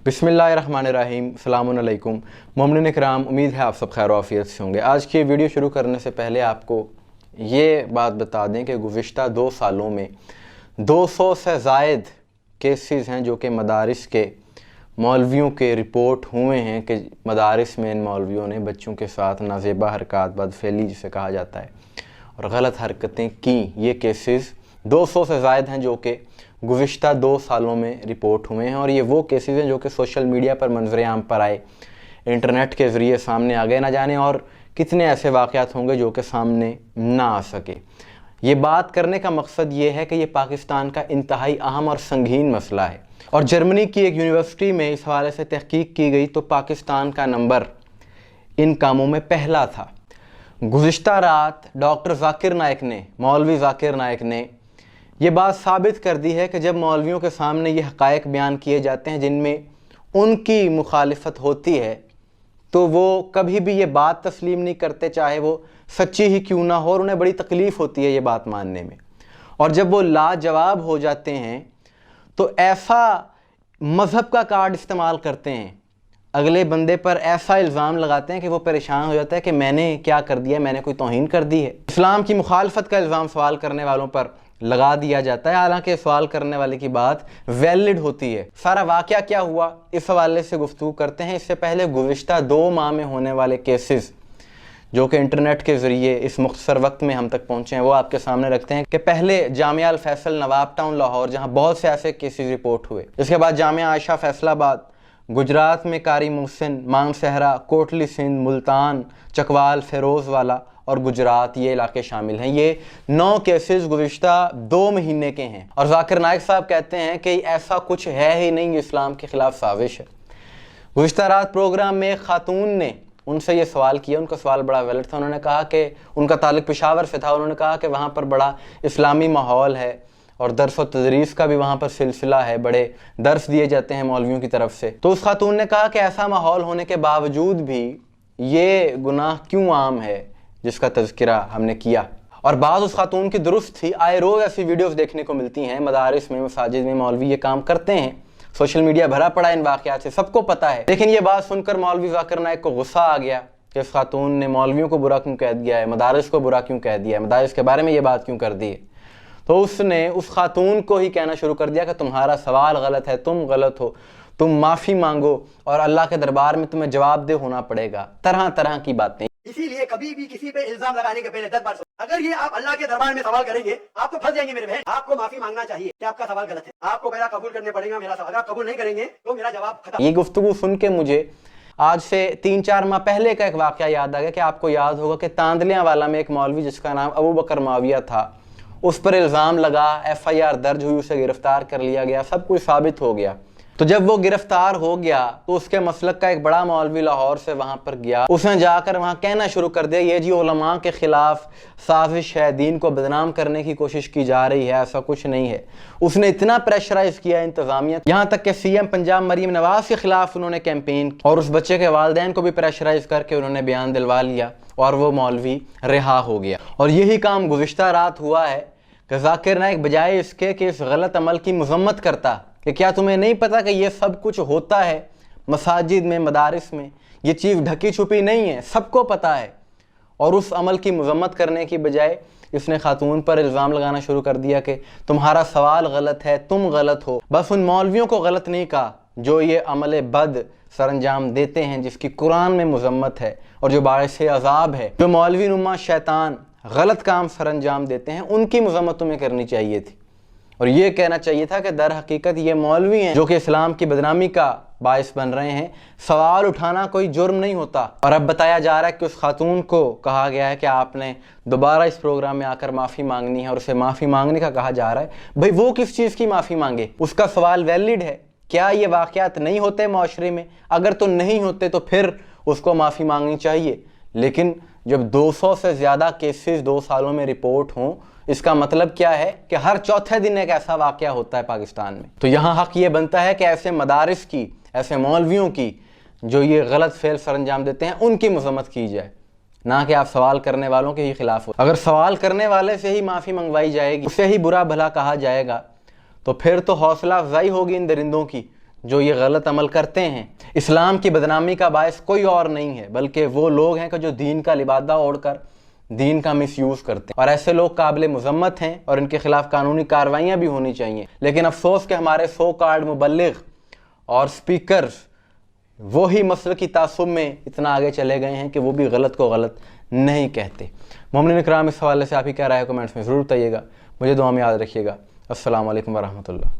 बिस्मिल्लाहिर्रहमानिर्रहीम, अस्सलामु अलैकुम मोमिनीन इकराम। उम्मीद है आप सब खैर आफियत से होंगे। आज की वीडियो शुरू करने से पहले आपको ये बात बता दें कि गुज़िश्ता 2 सालों में 200 से ज़ायद केसेस हैं जो कि मदारिस के मौलवियों के रिपोर्ट हुए हैं कि मदारिस में इन मौलवियों ने बच्चों के साथ नाज़ेबा हरकत, बदफेली जिसे कहा जाता है, और गलत हरकतें की। ये केसेस 200 से ज़ायद हैं जो कि गुज़िश्ता 2 सालों में रिपोर्ट हुए हैं, और ये वो केसेस हैं जो कि सोशल मीडिया पर मंजर आम पर आए, इंटरनेट के ज़रिए सामने आ गए। ना जाने और कितने ऐसे वाक़यात होंगे जो कि सामने ना आ सके। ये बात करने का मकसद ये है कि ये पाकिस्तान का इंतहाई अहम और संगीन मसला है, और जर्मनी की एक यूनिवर्सिटी में इस हवाले से तहकीक की गई तो पाकिस्तान का नंबर इन कामों में पहला था। गुज़िश्ता रात डॉक्टर ज़ाकिर नाइक ने, मौलवी ज़ाकिर नाइक ने ये बात साबित कर दी है कि जब मौलवियों के सामने ये हक़ाइक़ बयान किए जाते हैं जिनमें उनकी मुखालिफत होती है, तो वो कभी भी ये बात तस्लीम नहीं करते, चाहे वो सच्ची ही क्यों ना हो, और उन्हें बड़ी तकलीफ़ होती है ये बात मानने में। और जब वो लाजवाब हो जाते हैं तो ऐसा मज़हब का कार्ड इस्तेमाल करते हैं, अगले बंदे पर ऐसा इल्ज़ाम लगाते हैं कि वो परेशान हो जाता है कि मैंने क्या कर दिया, मैंने कोई तौहीन कर दी है। इस्लाम की मुखालफत का इल्ज़ाम सवाल करने वालों पर लगा दिया जाता है, हालांकि सवाल करने वाले की बात वैलिड होती है। सारा वाक़या क्या हुआ इस हवाले से गुफ्तगू करते हैं। इससे पहले गुज़िश्ता 2 माह में होने वाले केसेस जो कि इंटरनेट के ज़रिए इस मुख्तसर वक्त में हम तक पहुँचे हैं, वो आपके सामने रखते हैं। कि पहले जामिया अल फैसल नवाब टाउन लाहौर, जहाँ बहुत से ऐसे केसेस रिपोर्ट हुए। इसके बाद जामिया आयशा फैसलाबाद, गुजरात में कारी मोहसिन, मानसहरा, कोटली सिंध, मुल्तान, चकवाल, फ़िरोज़वाला और गुजरात, ये इलाके शामिल हैं। ये 9 केसेस गुज़िश्ता 2 महीने के हैं। और ज़ाकिर नाइक साहब कहते हैं कि ऐसा कुछ है ही नहीं, ये इस्लाम के ख़िलाफ़ साजिश है। गुज़िश्ता रात प्रोग्राम में एक खातून ने उनसे ये सवाल किया, उनका सवाल बड़ा वैलिड था। उन्होंने कहा कि उनका ताल्लुक़ पेशावर से था। उन्होंने कहा कि वहाँ पर बड़ा इस्लामी माहौल है और दर्स व तदरीस का भी वहाँ पर सिलसिला है, बड़े दर्स दिए जाते हैं मौलवियों की तरफ से। तो उस खातून ने कहा कि ऐसा माहौल होने के बावजूद भी ये गुनाह क्यों आम है जिसका तज़किरा हमने किया। और बात उस खातून की दुरुस्त थी। आए रोज़ ऐसी वीडियोस देखने को मिलती हैं, मदारिस में, मसाजिद में मौलवी ये काम करते हैं। सोशल मीडिया भरा पड़ा इन वाक़यात से, सबको पता है। लेकिन ये बात सुनकर मौलवी ज़ाकिर नाइक को गुस्सा आ गया कि इस खातून ने मौलवियों को बुरा क्यों कह दिया है, मदारिस को बुरा क्यों कह दिया है, मदारिस के बारे में ये बात क्यों कर दी है। तो उसने उस खातून को ही कहना शुरू कर दिया कि तुम्हारा सवाल गलत है, तुम गलत हो, तुम माफ़ी मांगो और अल्लाह के दरबार में तुम्हें जवाबदेह होना पड़ेगा। तरह तरह की बातें। इसीलिए कभी भी किसी पे इल्जाम लगाने के पहले 10 बार सोचो। अगर ये आप अल्लाह के दरबार में सवाल करेंगे, आप तो फंस जाएंगे मेरे बहन। आपको माफी मांगना चाहिए कि आपका सवाल गलत है। आपको मेरा कबूल करने पड़ेगा मेरा सवाल। आप कबूल नहीं करेंगे तो मेरा जवाब खत्म। ये गुफ्तगू सुन के मुझे आज से 3-4 माह पहले का एक वाक़या याद आ गया कि आपको याद होगा कि तांदलियाँ वाला में एक मौलवी जिसका नाम अबू बकर माविया था, उस पर इल्ज़ाम लगा, FIR दर्ज हुई, उसे गिरफ्तार कर लिया गया, सब कुछ साबित हो गया। तो जब वो गिरफ्तार हो गया तो उसके मसलक का एक बड़ा मौलवी लाहौर से वहाँ पर गया। उसने जाकर वहाँ कहना शुरू कर दिया, ये जी उलमा के ख़िलाफ़ साजिश है, दीन को बदनाम करने की कोशिश की जा रही है, ऐसा कुछ नहीं है। उसने इतना प्रेशराइज़ किया इंतज़ामिया, यहाँ तक कि CM पंजाब मरीम नवाज़ के ख़िलाफ़ उन्होंने कैंपेन, और उस बच्चे के वालिदैन को भी प्रेशराइज़ करके उन्होंने बयान दिलवा लिया और वो मौलवी रिहा हो गया। और यही काम गुज़िश्ता रात हुआ है कि ज़ाकिर नाइक बजाय इसके कि इस गलत अमल की मज़म्मत करता कि क्या तुम्हें नहीं पता कि ये सब कुछ होता है मसाजिद में, मदारिस में, ये चीज़ ढकी छुपी नहीं है, सबको पता है, और उस अमल की मज़म्मत करने की बजाय इसने खातून पर इल्ज़ाम लगाना शुरू कर दिया कि तुम्हारा सवाल गलत है, तुम गलत हो। बस उन मौलवियों को गलत नहीं कहा जो ये अमल बद सर अंजाम देते हैं जिसकी कुरान में मज़म्मत है और जो बाइस अज़ाब है। जो मौलवी नुमा शैतान गलत काम सर अंजाम देते हैं, उनकी मज़म्मत तुम्हें करनी चाहिए थी, और ये कहना चाहिए था कि दर हकीकत ये मौलवी हैं जो कि इस्लाम की बदनामी का बायस बन रहे हैं। सवाल उठाना कोई जुर्म नहीं होता। और अब बताया जा रहा है कि उस खातून को कहा गया है कि आपने दोबारा इस प्रोग्राम में आकर माफ़ी मांगनी है, और उसे माफ़ी मांगने का कहा जा रहा है। भाई वो किस चीज़ की माफ़ी मांगे? उसका सवाल वैलिड है। क्या ये वाक़यात नहीं होते माशरे में? अगर तो नहीं होते तो फिर उसको माफ़ी मांगनी चाहिए। लेकिन जब 200 से ज़्यादा केसेस 2 सालों में रिपोर्ट हों, इसका मतलब क्या है कि हर चौथे दिन एक ऐसा वाक़या होता है पाकिस्तान में। तो यहाँ हक़ ये बनता है कि ऐसे मदारिस की, ऐसे मौलवियों की जो ये गलत फेल सर अंजाम देते हैं, उनकी मज़म्मत की जाए, ना कि आप सवाल करने वालों के ही खिलाफ हो। अगर सवाल करने वाले से ही माफ़ी मंगवाई जाएगी, उसे ही बुरा भला कहा जाएगा, तो फिर तो हौसला अफजाई होगी इन दरिंदों की جو یہ غلط عمل کرتے ہیں، اسلام کی بدنامی کا باعث کوئی اور نہیں ہے بلکہ وہ لوگ ہیں کہ جو دین کا لبادہ اوڑھ کر دین کا مس یوز کرتے ہیں، اور ایسے لوگ قابل مذمت ہیں اور ان کے خلاف قانونی کارروائیاں بھی ہونی چاہیے۔ لیکن افسوس کہ ہمارے سو کارڈ مبلغ اور سپیکرز وہی مسلکی تعصب میں اتنا آگے چلے گئے ہیں کہ وہ بھی غلط کو غلط نہیں کہتے۔ مومنین اکرام، اس حوالے سے آپ ہی کیا رائے ہے کمنٹس میں ضرور بتائیے گا۔ مجھے دعا میں یاد رکھیے گا۔ السلام علیکم ورحمۃ اللہ۔